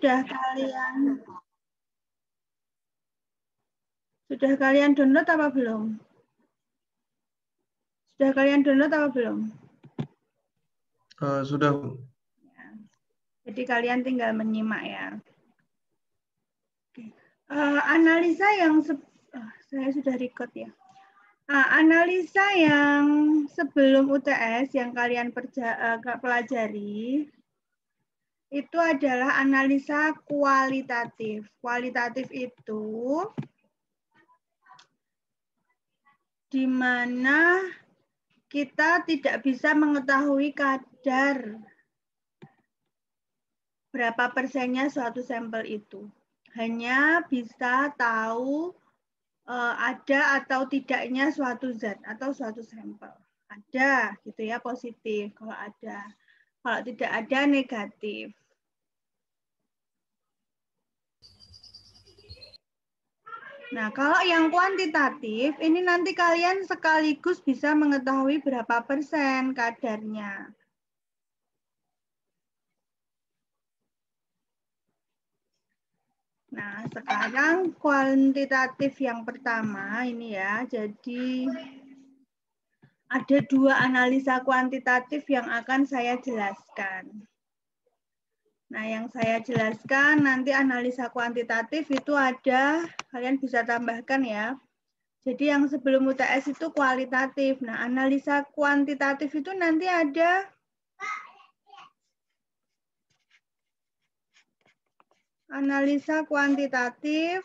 sudah kalian download apa belum? Sudah kalian download apa belum? Sudah. Jadi kalian tinggal menyimak ya. Analisa yang saya sudah record ya. Analisa yang sebelum UTS yang kalian pelajari itu adalah analisa kualitatif. Kualitatif itu di mana kita tidak bisa mengetahui kadar berapa persennya suatu sampel itu. Hanya bisa tahu ada atau tidaknya suatu zat atau suatu sampel. Ada gitu ya, positif kalau ada. Kalau tidak ada, negatif. Nah, kalau yang kuantitatif, ini nanti kalian sekaligus bisa mengetahui berapa persen kadarnya. Nah, sekarang kuantitatif yang pertama ini ya. Jadi ada dua analisa kuantitatif yang akan saya jelaskan. Nah, yang saya jelaskan nanti analisa kuantitatif itu ada, kalian bisa tambahkan ya. Jadi yang sebelum UTS itu kualitatif. Nah, analisa kuantitatif itu nanti ada analisa kuantitatif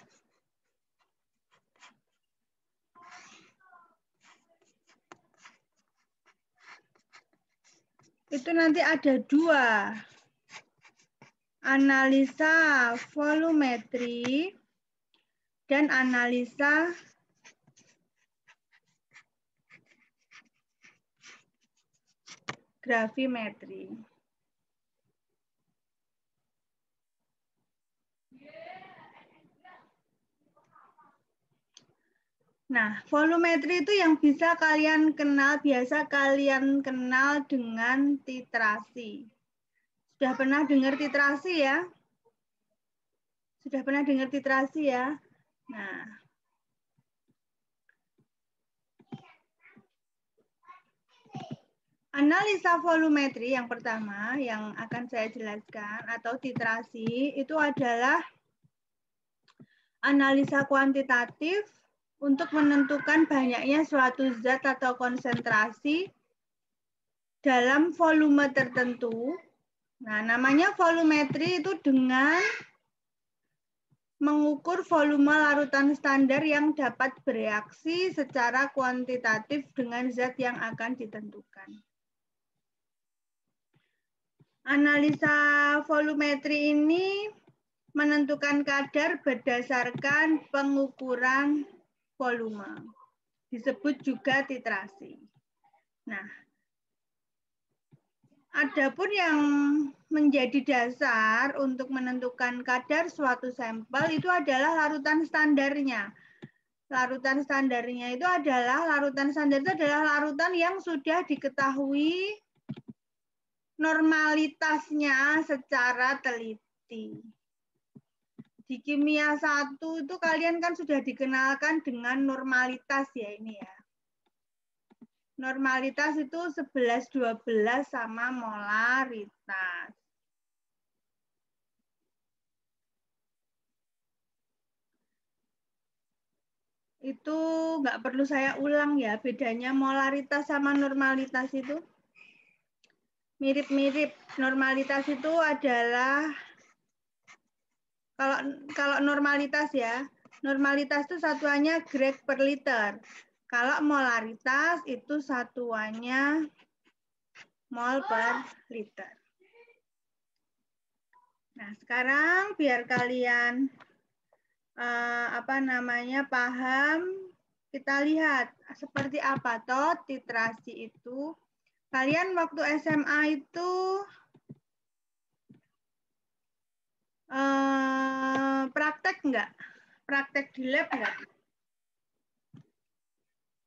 itu nanti ada dua. Analisa volumetri dan analisa gravimetri. Nah, volumetri itu yang bisa kalian kenal, biasa kalian kenal dengan titrasi. Sudah pernah dengar titrasi ya? Sudah pernah dengar titrasi ya? Nah, analisa volumetri yang pertama yang akan saya jelaskan atau titrasi itu adalah analisa kuantitatif untuk menentukan banyaknya suatu zat atau konsentrasi dalam volume tertentu. Nah, namanya volumetri itu dengan mengukur volume larutan standar yang dapat bereaksi secara kuantitatif dengan zat yang akan ditentukan. Analisa volumetri ini menentukan kadar berdasarkan pengukuran volume. Disebut juga titrasi. Nah, adapun yang menjadi dasar untuk menentukan kadar suatu sampel itu adalah larutan standarnya. Larutan standarnya itu adalah larutan yang sudah diketahui normalitasnya secara teliti. Di kimia 1 itu kalian kan sudah dikenalkan dengan normalitas ya ini ya. Normalitas itu 11-12 sama molaritas. Itu nggak perlu saya ulang ya, bedanya molaritas sama normalitas itu mirip-mirip. Normalitas itu adalah kalau normalitas ya, normalitas itu satuannya Greg per liter. Kalau molaritas itu satuannya mol per liter. Nah, sekarang biar kalian paham, kita lihat seperti apa toh titrasi itu. Kalian waktu SMA itu praktek enggak? Praktek di lab enggak?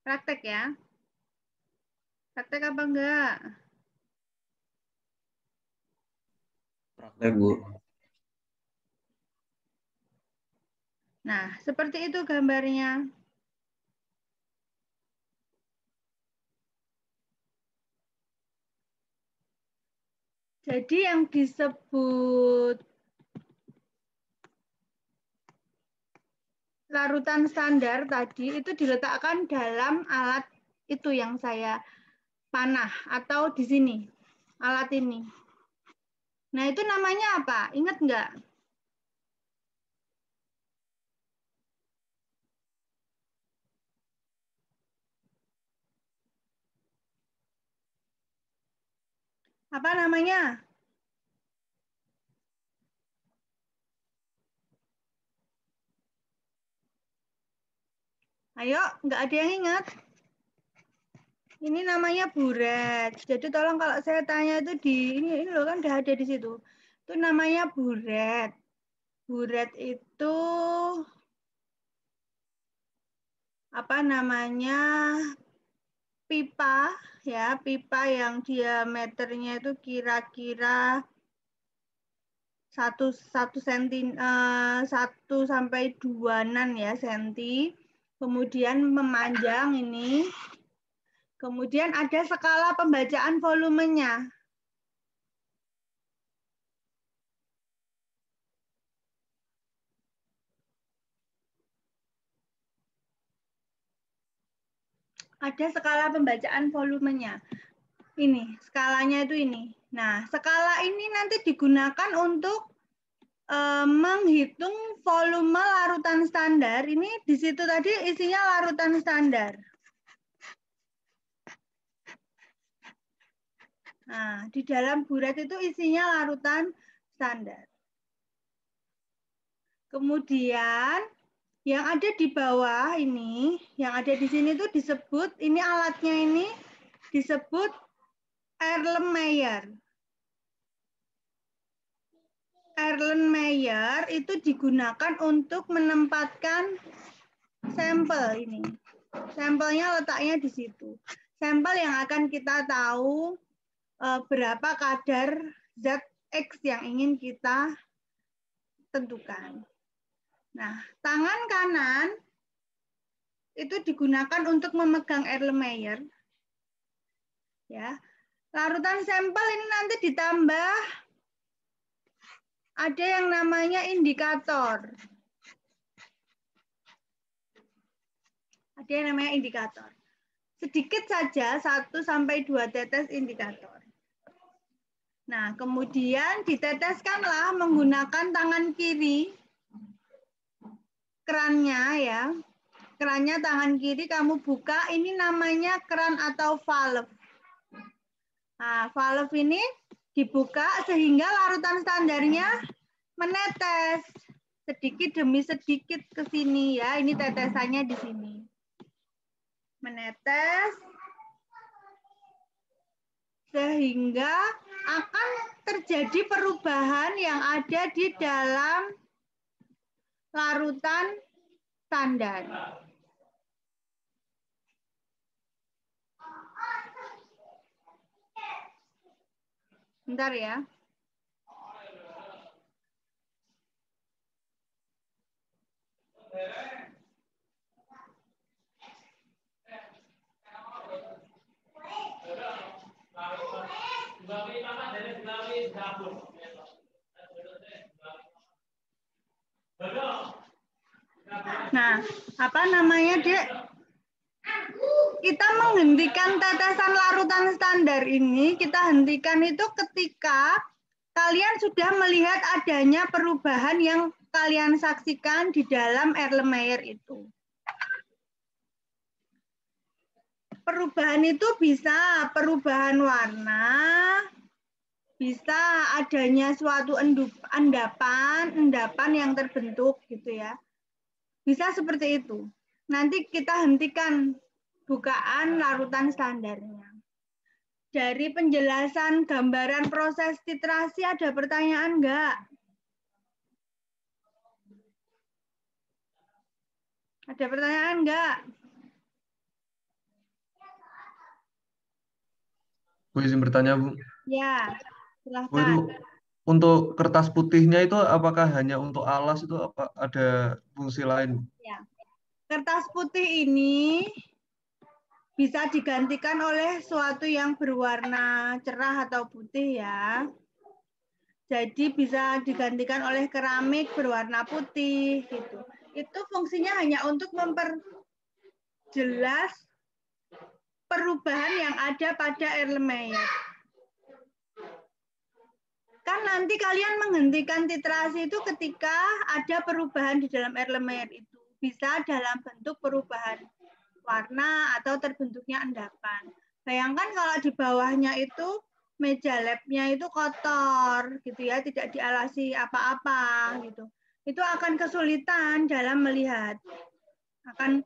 Praktek ya? Praktek apa enggak? Praktek, Bu. Nah, seperti itu gambarnya. Jadi yang disebut larutan standar tadi itu diletakkan dalam alat itu yang saya panah atau di sini, alat ini. Nah, itu namanya apa? Ingat nggak? Apa namanya? Ayo, nggak ada yang ingat? Ini namanya buret. Jadi tolong kalau saya tanya itu ini loh kan udah ada di situ. Itu namanya buret. Buret itu apa namanya? Pipa ya, pipa yang diameternya itu kira-kira 1 sampai 2 ya senti. Kemudian memanjang ini. Kemudian ada skala pembacaan volumenya. Ada skala pembacaan volumenya. Ini, skalanya itu ini. Nah, skala ini nanti digunakan untuk menghitung volume larutan standar. Ini di situ tadi isinya larutan standar. Nah, di dalam buret itu isinya larutan standar. Kemudian yang ada di bawah ini, yang ada di sini itu disebut, ini alatnya ini disebut Erlenmeyer. Erlenmeyer itu digunakan untuk menempatkan sampel ini. Sampelnya letaknya di situ. Sampel yang akan kita tahu berapa kadar zat X yang ingin kita tentukan. Nah, tangan kanan itu digunakan untuk memegang Erlenmeyer. Ya, larutan sampel ini nanti ditambah ada yang namanya indikator. Ada yang namanya indikator. Sedikit saja 1-2 tetes indikator. Nah, kemudian diteteskanlah menggunakan tangan kiri kerannya ya. Kerannya tangan kiri kamu buka, ini namanya keran atau valve. Nah, valve ini dibuka sehingga larutan standarnya menetes sedikit demi sedikit ke sini ya. Ini tetesannya di sini. Menetes sehingga akan terjadi perubahan yang ada di dalam larutan standar. Bentar ya. Nah, apa namanya, Dek? Kita menghentikan tetesan larutan standar ini, kita hentikan itu ketika kalian sudah melihat adanya perubahan yang kalian saksikan di dalam Erlenmeyer itu. Perubahan itu bisa perubahan warna, bisa adanya suatu endapan yang terbentuk gitu ya. Bisa seperti itu. Nanti kita hentikan bukaan larutan standarnya. Dari penjelasan gambaran proses titrasi ada pertanyaan enggak? Ada pertanyaan enggak? Bu izin bertanya, Bu. Ya, Bu itu silahkan. untuk kertas putihnya itu apakah hanya untuk alas itu apa ada fungsi lain? Ya. Kertas putih ini bisa digantikan oleh suatu yang berwarna cerah atau putih ya. Jadi bisa digantikan oleh keramik berwarna putih gitu. Itu fungsinya hanya untuk memperjelas perubahan yang ada pada Erlenmeyer. Kan nanti kalian menghentikan titrasi itu ketika ada perubahan di dalam Erlenmeyer itu. Bisa dalam bentuk perubahan warna atau terbentuknya endapan. Bayangkan kalau di bawahnya itu meja labnya itu kotor gitu ya, tidak dialasi apa-apa gitu. Itu akan kesulitan dalam melihat. Akan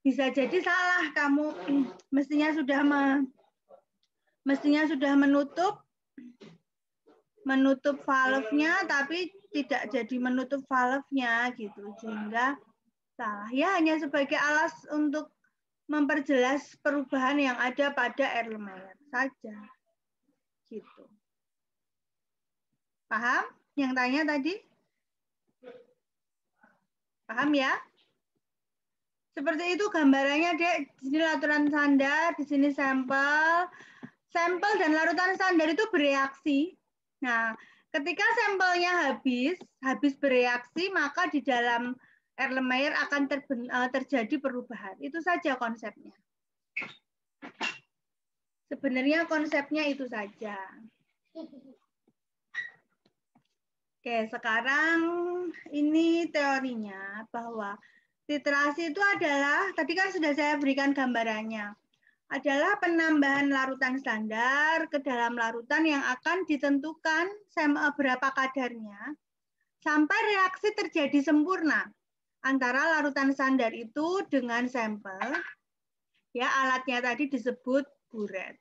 bisa jadi salah kamu mestinya sudah menutup valve-nya tapi tidak jadi menutup valve-nya gitu sehingga salah. Ya hanya sebagai alas untuk memperjelas perubahan yang ada pada Erlenmeyer saja. Gitu. Paham? Yang tanya tadi? Paham ya? Seperti itu gambarannya, Dek. Di sini larutan standar, di sini sampel. Sampel dan larutan standar itu bereaksi. Nah, ketika sampelnya habis bereaksi, maka di dalam Erlenmeyer akan terjadi perubahan. Itu saja konsepnya. Sebenarnya konsepnya itu saja. Oke, sekarang ini teorinya bahwa titrasi itu adalah, tadi kan sudah saya berikan gambarannya, adalah penambahan larutan standar ke dalam larutan yang akan ditentukan berapa kadarnya sampai reaksi terjadi sempurna antara larutan standar itu dengan sampel. Ya, alatnya tadi disebut buret.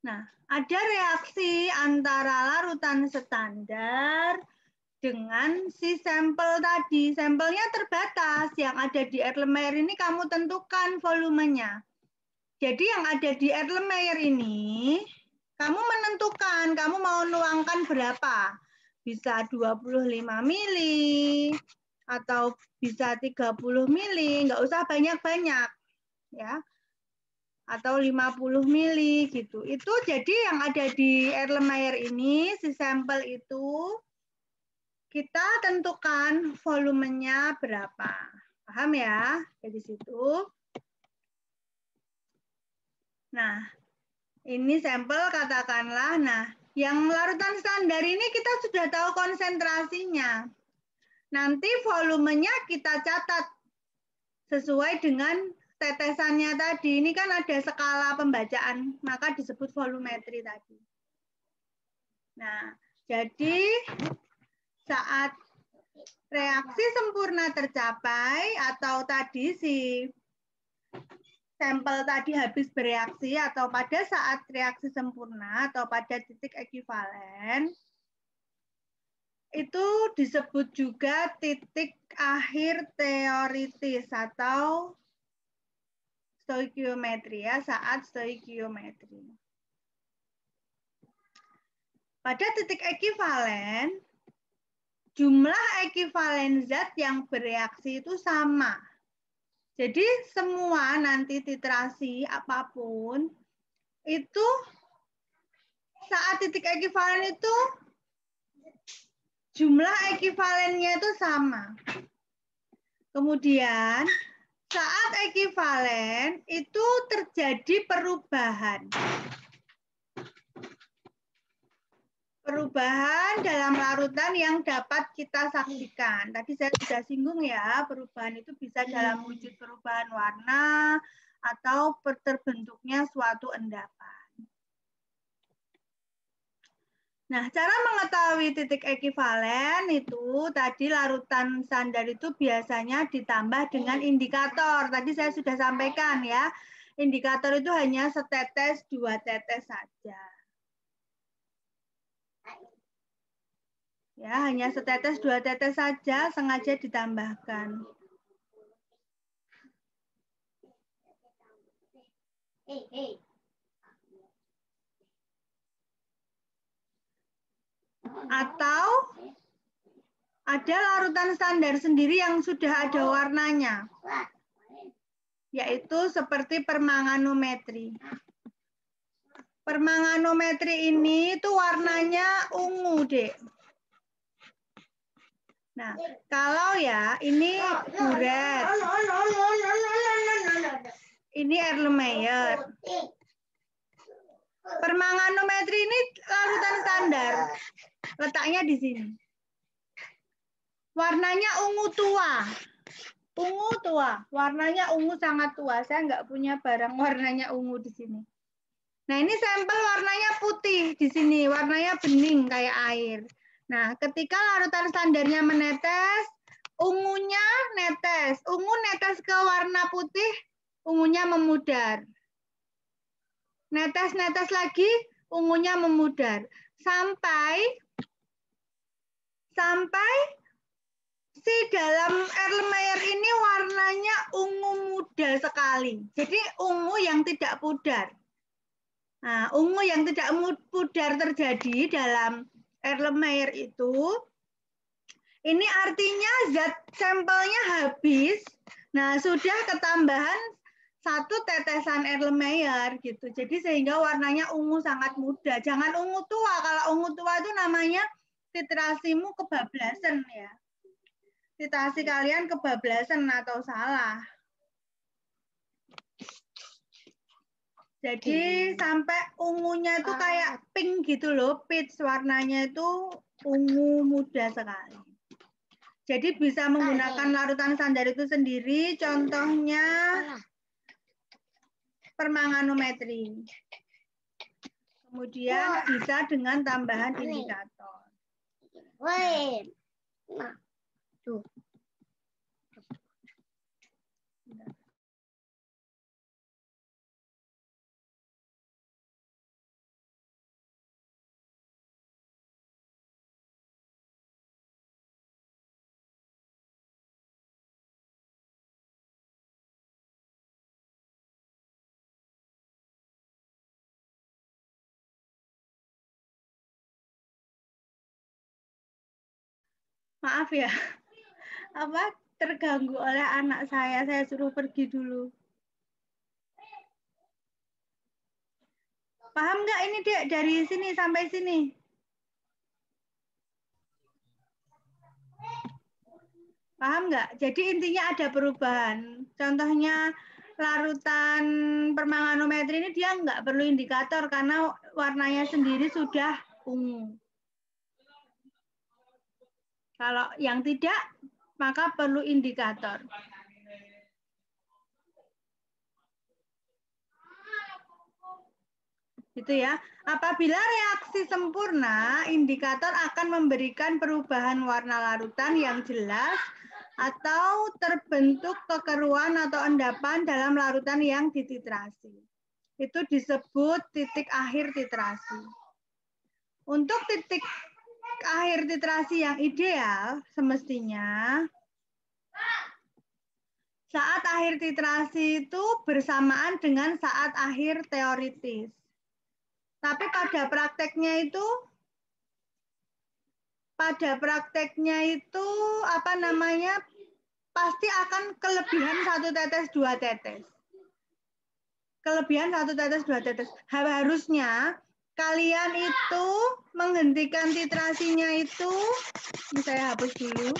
Nah, ada reaksi antara larutan standar dengan si sampel tadi. Sampelnya terbatas, yang ada di Erlenmeyer ini kamu tentukan volumenya. Jadi yang ada di Erlenmeyer ini, kamu menentukan, kamu mau nuangkan berapa. Bisa 25 mili, atau bisa 30 mili, nggak usah banyak-banyak. Ya, atau 50 mili gitu. Itu jadi yang ada di Erlenmeyer ini, si sampel itu, kita tentukan volumenya berapa. Paham ya? Dari situ. Nah, ini sampel katakanlah. Nah, yang larutan standar ini kita sudah tahu konsentrasinya. Nanti volumenya kita catat sesuai dengan tetesannya tadi. Ini kan ada skala pembacaan, maka disebut volumetri tadi. Nah, jadi saat reaksi sempurna tercapai atau tadi si sampel tadi habis bereaksi atau pada saat reaksi sempurna atau pada titik ekivalen, itu disebut juga titik akhir teoritis atau stoikiometri ya, saat stoikiometri. Pada titik ekivalen, jumlah ekivalen zat yang bereaksi itu sama. Jadi semua nanti titrasi apapun, itu saat titik ekivalen itu jumlah ekivalennya itu sama. Kemudian saat ekivalen itu terjadi perubahan. Perubahan dalam larutan yang dapat kita saksikan. Tadi saya sudah singgung ya, perubahan itu bisa dalam wujud perubahan warna atau terbentuknya suatu endapan. Nah, cara mengetahui titik ekivalen itu tadi larutan standar itu biasanya ditambah dengan indikator. Tadi saya sudah sampaikan ya, indikator itu hanya setetes, 2 tetes saja. Ya, hanya setetes, 2 tetes saja sengaja ditambahkan. Atau ada larutan standar sendiri yang sudah ada warnanya, yaitu seperti permanganometri. Permanganometri ini itu warnanya ungu, Dek. Nah, kalau ya ini buret, ini Erlenmeyer. Permanganometri ini larutan standar, letaknya di sini. Warnanya ungu tua. Ungu tua, warnanya ungu sangat tua. Saya nggak punya barang warnanya ungu di sini. Nah, ini sampel warnanya putih di sini, warnanya bening kayak air. Nah, ketika larutan standarnya menetes, ungunya netes. Ungu netes ke warna putih, ungunya memudar. Netes-netes lagi, ungunya memudar. Sampai si dalam Erlenmeyer ini warnanya ungu muda sekali. Jadi ungu yang tidak pudar. Nah, ungu yang tidak pudar terjadi dalam Erlenmeyer itu, ini artinya zat sampelnya habis. Nah, sudah ketambahan 1 tetesan Erlenmeyer gitu. Jadi sehingga warnanya ungu sangat muda. Jangan ungu tua. Kalau ungu tua itu namanya titrasimu kebablasan ya. Titrasi kalian kebablasan atau salah. Jadi sampai ungunya itu kayak pink gitu loh, peach, warnanya itu ungu muda sekali. Jadi bisa menggunakan larutan standar itu sendiri, contohnya permanganometri. Kemudian bisa dengan tambahan indikator. Nah, tuh. Maaf ya, terganggu oleh anak saya suruh pergi dulu. Paham nggak ini, Dek, dari sini sampai sini? Paham nggak? Jadi intinya ada perubahan. Contohnya larutan permanganometri ini dia nggak perlu indikator karena warnanya sendiri sudah ungu. Kalau yang tidak, maka perlu indikator. Gitu ya. Apabila reaksi sempurna, indikator akan memberikan perubahan warna larutan yang jelas atau terbentuk kekeruan atau endapan dalam larutan yang dititrasi. Itu disebut titik akhir titrasi. Untuk titik akhir titrasi yang ideal, semestinya saat akhir titrasi itu bersamaan dengan saat akhir teoritis. Tapi pada prakteknya itu pasti akan kelebihan 1 tetes 2 tetes. Kelebihan 1 tetes 2 tetes. Harusnya kalian itu menghentikan titrasinya itu, ini saya hapus dulu.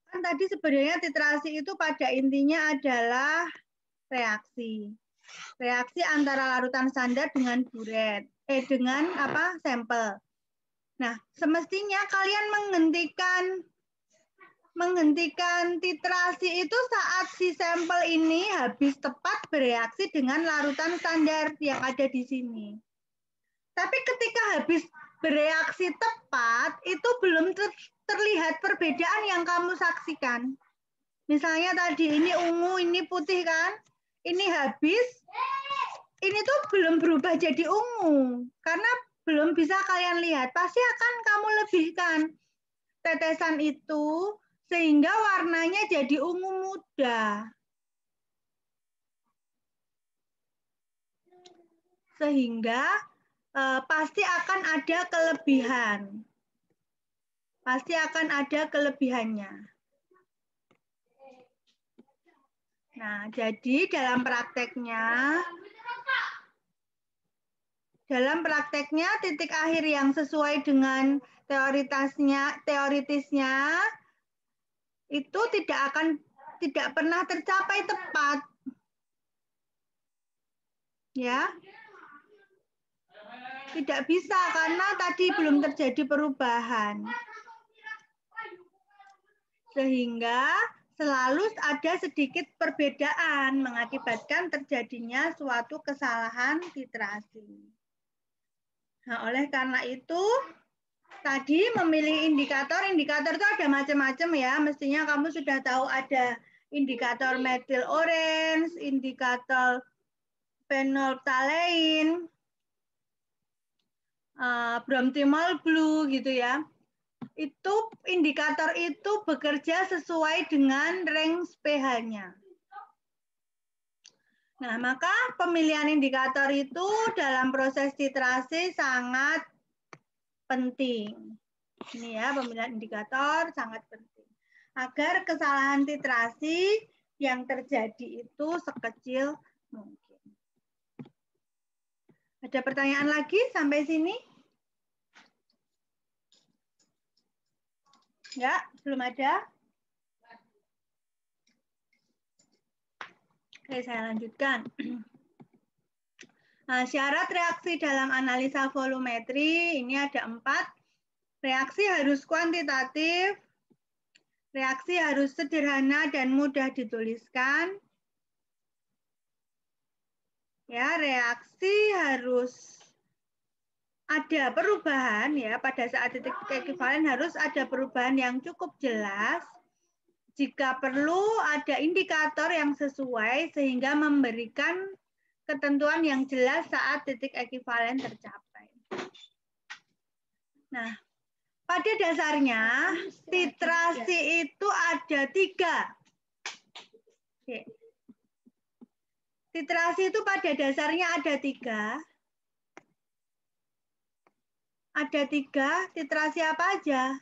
Kan tadi sebenarnya titrasi itu pada intinya adalah reaksi. Reaksi antara larutan standar dengan buret, dengan sampel. Nah, semestinya kalian menghentikan titrasi itu saat si sampel ini habis tepat bereaksi dengan larutan standar yang ada di sini. Tapi ketika habis bereaksi tepat, itu belum terlihat perbedaan yang kamu saksikan. Misalnya tadi ini ungu, ini putih kan? Ini habis, ini tuh belum berubah jadi ungu. Karena belum bisa kalian lihat. Pasti akan kamu lebihkan tetesan itu sehingga warnanya jadi ungu muda. Sehingga pasti akan ada kelebihan. Pasti akan ada kelebihannya. Nah, jadi dalam prakteknya titik akhir yang sesuai dengan teoritisnya itu tidak pernah tercapai tepat. Ya. Tidak bisa karena tadi belum terjadi perubahan. Sehingga selalu ada sedikit perbedaan mengakibatkan terjadinya suatu kesalahan titrasi. Nah, oleh karena itu tadi memilih indikator itu ada macam-macam ya. Mestinya kamu sudah tahu ada indikator methyl orange, indikator phenolphthalein, bromthymol blue gitu ya. Itu indikator itu bekerja sesuai dengan range pH-nya. Nah, maka pemilihan indikator itu dalam proses titrasi sangat penting. Ini ya, pemilihan indikator sangat penting. Agar kesalahan titrasi yang terjadi itu sekecil mungkin. Ada pertanyaan lagi sampai sini? Ya, belum ada. Oke, saya lanjutkan. Nah, syarat reaksi dalam analisa volumetri ini ada 4. Reaksi harus kuantitatif, reaksi harus sederhana dan mudah dituliskan. Ya, reaksi harus ada perubahan ya, pada saat titik ekivalen harus ada perubahan yang cukup jelas. Jika perlu ada indikator yang sesuai sehingga memberikan ketentuan yang jelas saat titik ekivalen tercapai. Nah, pada dasarnya titrasi itu ada 3. Oke. Titrasi itu pada dasarnya ada 3. Ada 3, titrasi apa aja?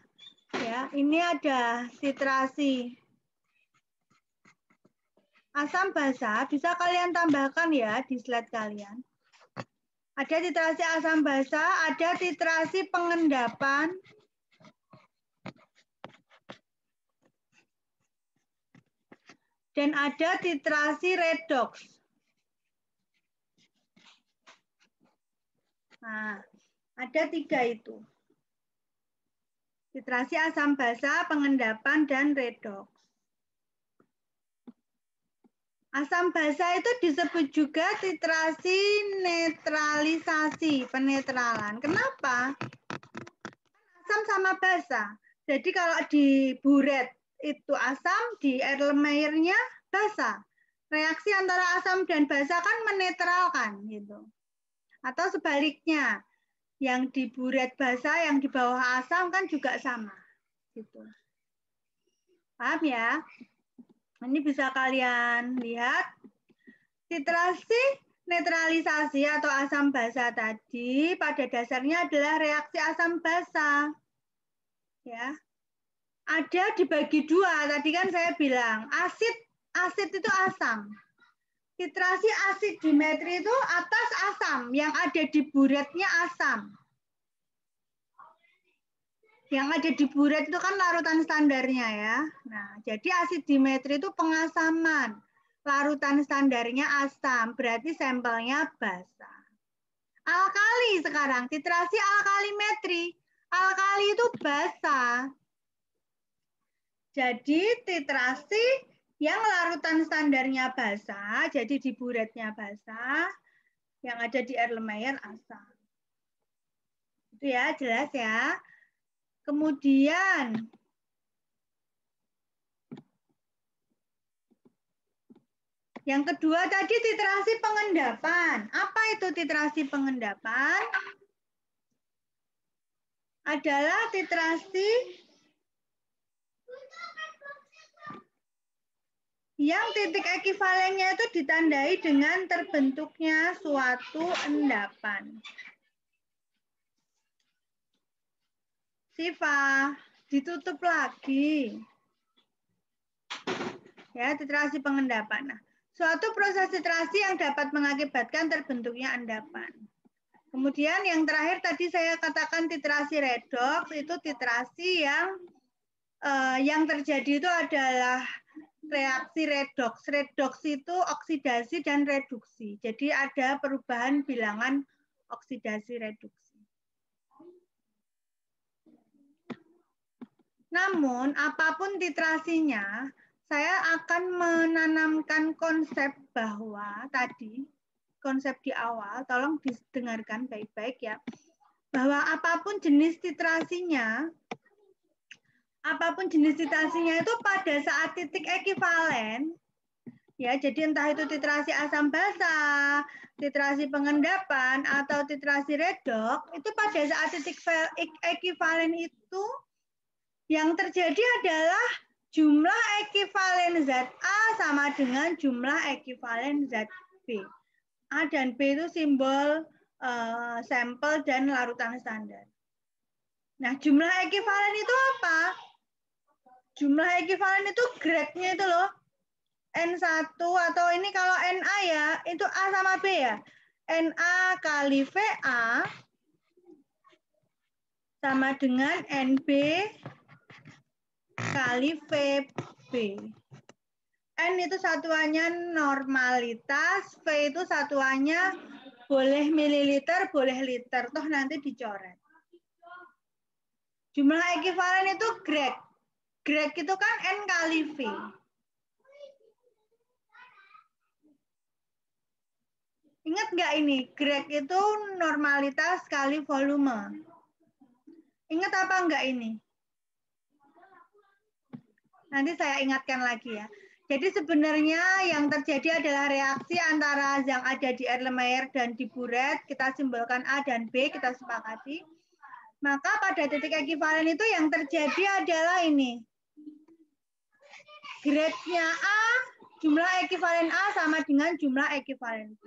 Ya, ini ada titrasi asam basa, bisa kalian tambahkan ya di slide kalian. Ada titrasi asam basa, ada titrasi pengendapan, dan ada titrasi redoks. Nah, ada 3 itu. Titrasi asam basa, pengendapan, dan redoks. Asam basa itu disebut juga titrasi netralisasi, penetralan. Kenapa? Asam sama basa. Jadi kalau di buret itu asam, di Erlenmeyer-nya basa. Reaksi antara asam dan basa kan menetralkan gitu. Atau sebaliknya, yang di buret basa, yang di bawah asam kan juga sama. Gitu. Paham ya? Ini bisa kalian lihat. Titrasi netralisasi atau asam basa tadi pada dasarnya adalah reaksi asam basa. Ya. Ada dibagi 2. Tadi kan saya bilang, asid itu asam. Titrasi asid dimetri itu atas asam, yang ada di buretnya asam. Yang ada di buret itu kan larutan standarnya ya. Nah, jadi asid dimetri itu pengasaman. Larutan standarnya asam, berarti sampelnya basa. Alkali sekarang, titrasi alkalimetri. Alkali itu basa. Jadi titrasi yang larutan standarnya basa, jadi di buretnya basa, yang ada di Erlenmeyer asam. Itu ya, jelas ya. Kemudian yang kedua tadi titrasi pengendapan. Apa itu titrasi pengendapan? Adalah titrasi yang titik ekivalennya itu ditandai dengan terbentuknya suatu endapan. Siva, ditutup lagi. Ya, titrasi pengendapan. Nah, suatu proses titrasi yang dapat mengakibatkan terbentuknya endapan. Kemudian yang terakhir tadi saya katakan titrasi redoks, itu titrasi yang terjadi itu adalah reaksi redoks. Redoks itu oksidasi dan reduksi. Jadi ada perubahan bilangan oksidasi reduksi. Namun, apapun titrasinya, saya akan menanamkan konsep bahwa tadi, konsep di awal, tolong didengarkan baik-baik ya, bahwa apapun jenis titrasinya itu pada saat titik ekivalen, ya, jadi entah itu titrasi asam basa, titrasi pengendapan, atau titrasi redoks, itu pada saat titik ekivalen itu yang terjadi adalah jumlah ekivalen ZA sama dengan jumlah ekivalen ZB. A dan B itu simbol sampel dan larutan standar. Nah, jumlah ekivalen itu apa? Jumlah ekivalen itu grade-nya itu loh. N1 atau ini kalau Na ya, itu A sama B ya. Na kali Va sama dengan Nb kali Vb. N itu satuannya normalitas, V itu satuannya boleh mililiter, boleh liter. Toh nanti dicoret. Jumlah ekivalen itu grade. Grade itu kan N kali V. Ingat nggak ini? Grade itu normalitas kali volume. Ingat apa enggak ini? Nanti saya ingatkan lagi ya. Jadi sebenarnya yang terjadi adalah reaksi antara yang ada di Erlenmeyer dan di Buret. Kita simbolkan A dan B, kita sepakati. Maka pada titik ekivalen itu yang terjadi adalah ini. Grade-nya A, jumlah ekivalen A sama dengan jumlah ekivalen B.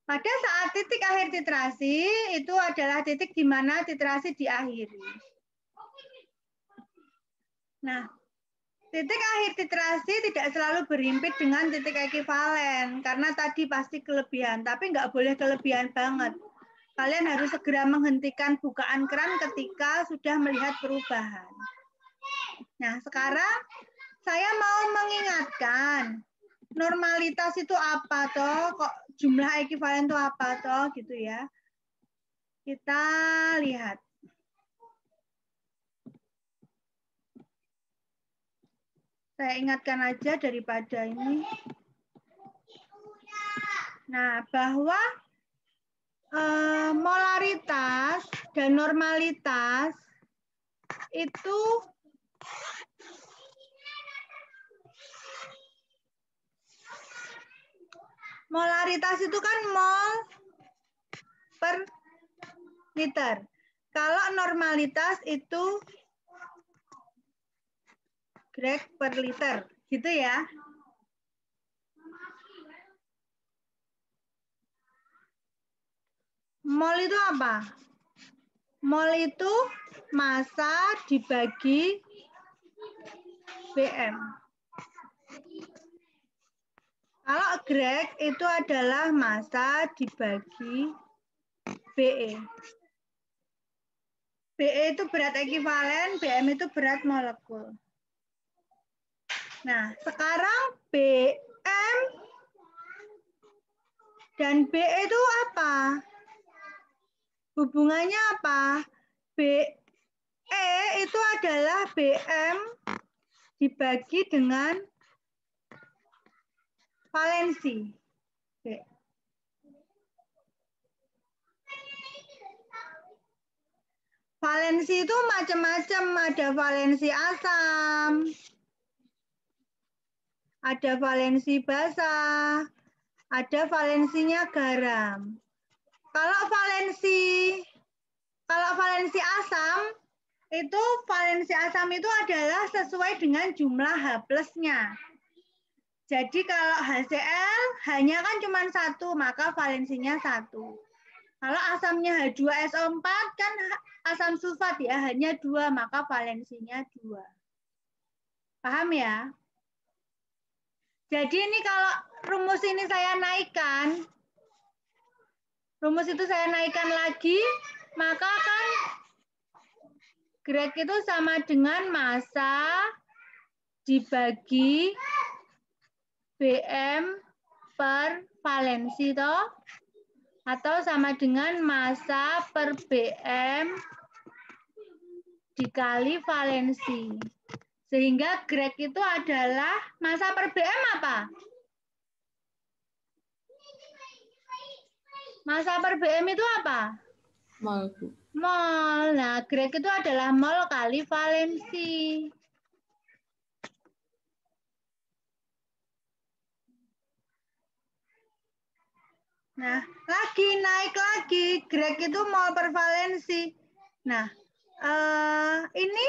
Pada saat titik akhir titrasi, itu adalah titik di mana titrasi diakhiri. Nah, titik akhir titrasi tidak selalu berhimpit dengan titik ekivalen, karena tadi pasti kelebihan, tapi nggak boleh kelebihan banget. Kalian harus segera menghentikan bukaan keran ketika sudah melihat perubahan. Nah, sekarang saya mau mengingatkan, normalitas itu apa toh? Kok jumlah ekivalen itu apa toh? Gitu ya. Kita lihat. Saya ingatkan aja daripada ini. Nah, bahwa molaritas dan normalitas itu molaritas itu kan mol per liter. Kalau normalitas itu grad per liter, gitu ya. Mol itu apa? Mol itu massa dibagi BM. Kalau grad itu adalah massa dibagi BE. BE itu berat ekivalen, BM itu berat molekul. Nah, sekarang BM dan BE itu apa? Hubungannya apa? BE itu adalah BM dibagi dengan valensi. Valensi itu macam-macam, ada valensi asam, ada valensi basa, ada valensinya garam. Kalau valensi asam, itu valensi asam itu adalah sesuai dengan jumlah H plusnya. Jadi kalau HCl hanya kan cuma 1, maka valensinya 1. Kalau asamnya H2SO4 kan asam sulfat ya, hanya 2, maka valensinya 2. Paham ya? Jadi ini kalau rumus ini saya naikkan, rumus itu saya naikkan lagi, maka kan Greg itu sama dengan massa dibagi BM per valensi toh, atau sama dengan massa per BM dikali valensi. Sehingga Greg itu adalah massa per BM apa? Massa per BM itu apa? Mol. Mol. Nah, Greg itu adalah mol kali valensi. Nah, naik lagi. Greg itu mol per valensi. Nah, ini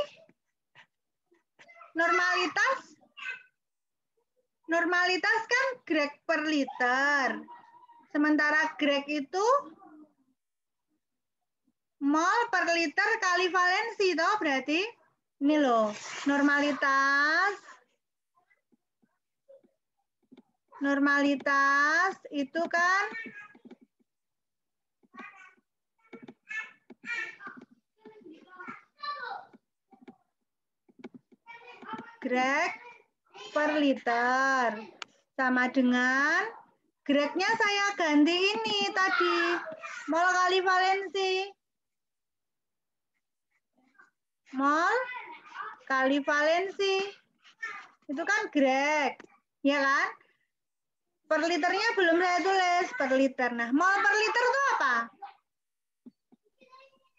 normalitas kan Greg per liter. Sementara Greg itu mol per liter kali valensi toh, berarti ini loh, normalitas itu kan Greg per liter sama dengan Gregnya saya ganti ini tadi, mol kali valensi. Mol kali valensi. Itu kan Greg, ya kan? Per liternya belum saya tulis, per liter. Nah, mol per liter itu apa?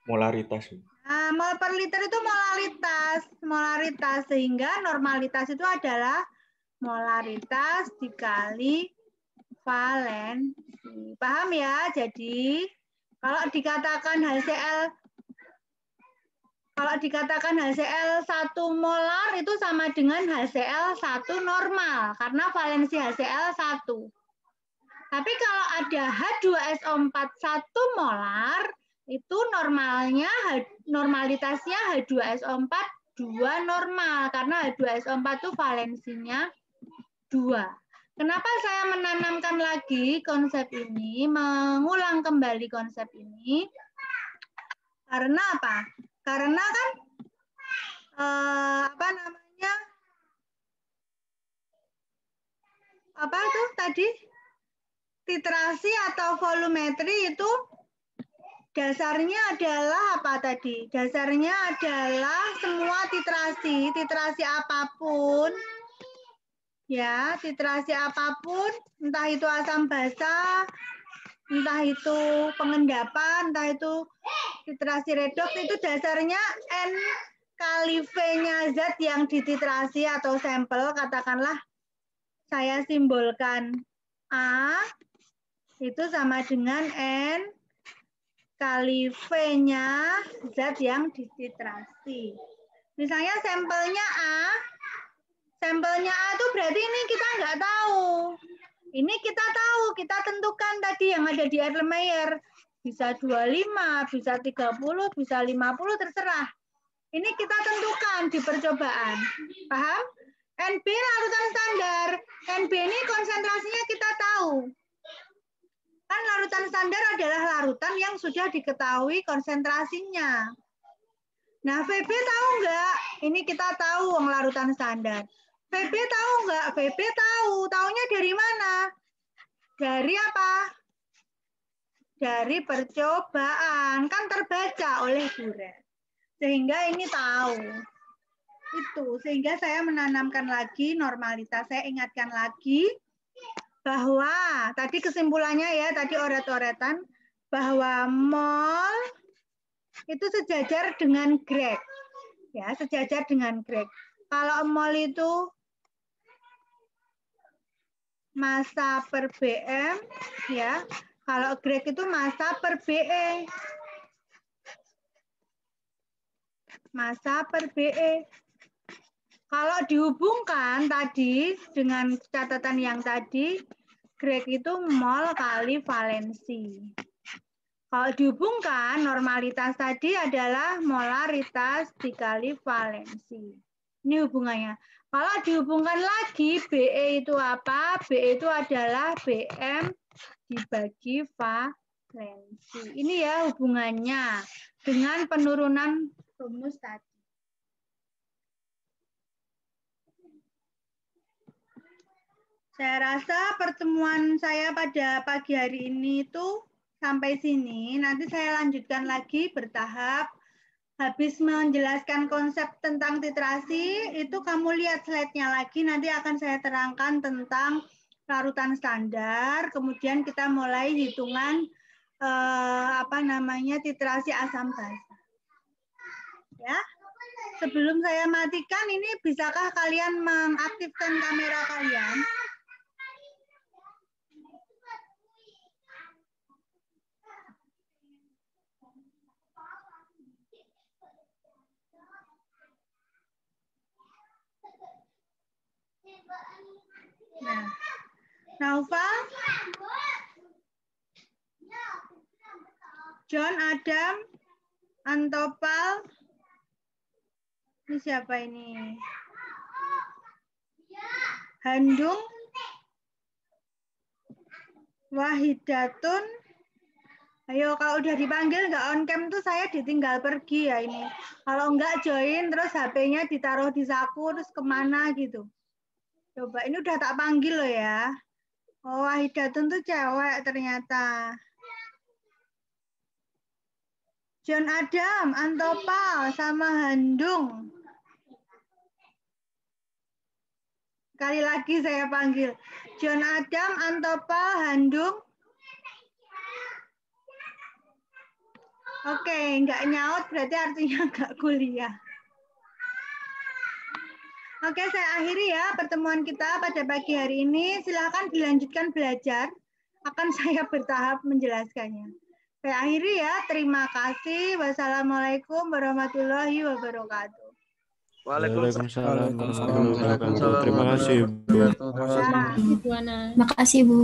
Molaritas. Nah, mol per liter itu molaritas. Sehingga normalitas itu adalah molaritas dikali valensi. Paham ya? Jadi, kalau dikatakan HCl 1 molar itu sama dengan HCl 1 normal karena valensi HCl 1. Tapi kalau ada H2SO4 1 molar itu normalitasnya H2SO4 2 normal karena H2SO4 itu valensinya 2. Kenapa saya menanamkan lagi konsep ini, mengulang kembali konsep ini? Karena apa? Karena kan apa itu tadi? Titrasi atau volumetri itu dasarnya adalah apa tadi? Dasarnya adalah semua titrasi apapun. Ya, titrasi apapun, entah itu asam basa, entah itu pengendapan, entah itu titrasi redoks, itu dasarnya N kali V-nya zat yang dititrasi atau sampel, katakanlah saya simbolkan A, itu sama dengan N kali V-nya zat yang dititrasi. Misalnya sampelnya A itu berarti ini kita nggak tahu. Ini kita tahu, kita tentukan tadi yang ada di Erlenmeyer. Bisa 25, bisa 30, bisa 50, terserah. Ini kita tentukan di percobaan. Paham? NB larutan standar. NB ini konsentrasinya kita tahu. Kan larutan standar adalah larutan yang sudah diketahui konsentrasinya. Nah, VB tahu nggak? Ini kita tahu larutan standar. VB tahu nggak? VB tahu. Taunya dari mana? Dari apa? Dari percobaan. Kan terbaca oleh Buret. Sehingga ini tahu. Itu. Sehingga saya menanamkan lagi normalitas. Saya ingatkan lagi bahwa tadi kesimpulannya ya, tadi oret-oretan, bahwa mol itu sejajar dengan Greg. Ya, sejajar dengan Greg. Kalau mol itu massa per BM, ya. Kalau Greg itu massa per BE. Massa per BE. Kalau dihubungkan tadi dengan catatan yang tadi, Greg itu mol kali valensi. Kalau dihubungkan, normalitas tadi adalah molaritas dikali valensi. Ini hubungannya. Kalau dihubungkan lagi, BE itu apa? BE itu adalah BM dibagi valensi. Ini ya hubungannya dengan penurunan rumus tadi. Saya rasa pertemuan saya pada pagi hari ini itu sampai sini. Nanti saya lanjutkan lagi bertahap. Habis menjelaskan konsep tentang titrasi, itu kamu lihat slide-nya lagi, nanti akan saya terangkan tentang larutan standar, kemudian kita mulai hitungan titrasi asam basa. Ya. Sebelum saya matikan, ini bisakah kalian mengaktifkan kamera kalian? Nah, Naufal, John, Adam, Antopal, ini siapa ini? Handung, Wahidatun. Ayo, kalau udah dipanggil nggak on cam tuh saya ditinggal pergi ya ini. Kalau nggak join terus HP-nya ditaruh di saku terus kemana gitu. Coba, ini udah tak panggil loh ya. Oh, Wahidatun tuh cewek ternyata. John Adam, Antopal, sama Handung. Sekali lagi saya panggil. John Adam, Antopal, Handung. Oke, nggak nyaut berarti artinya nggak kuliah. Oke, saya akhiri ya pertemuan kita pada pagi hari ini. Silakan dilanjutkan belajar. Akan saya bertahap menjelaskannya. Saya akhiri ya. Terima kasih. Wassalamualaikum warahmatullahi wabarakatuh. Waalaikumsalam warahmatullahi wabarakatuh. Terima kasih, Bu. Terima kasih, Bu. Makasih, Bu.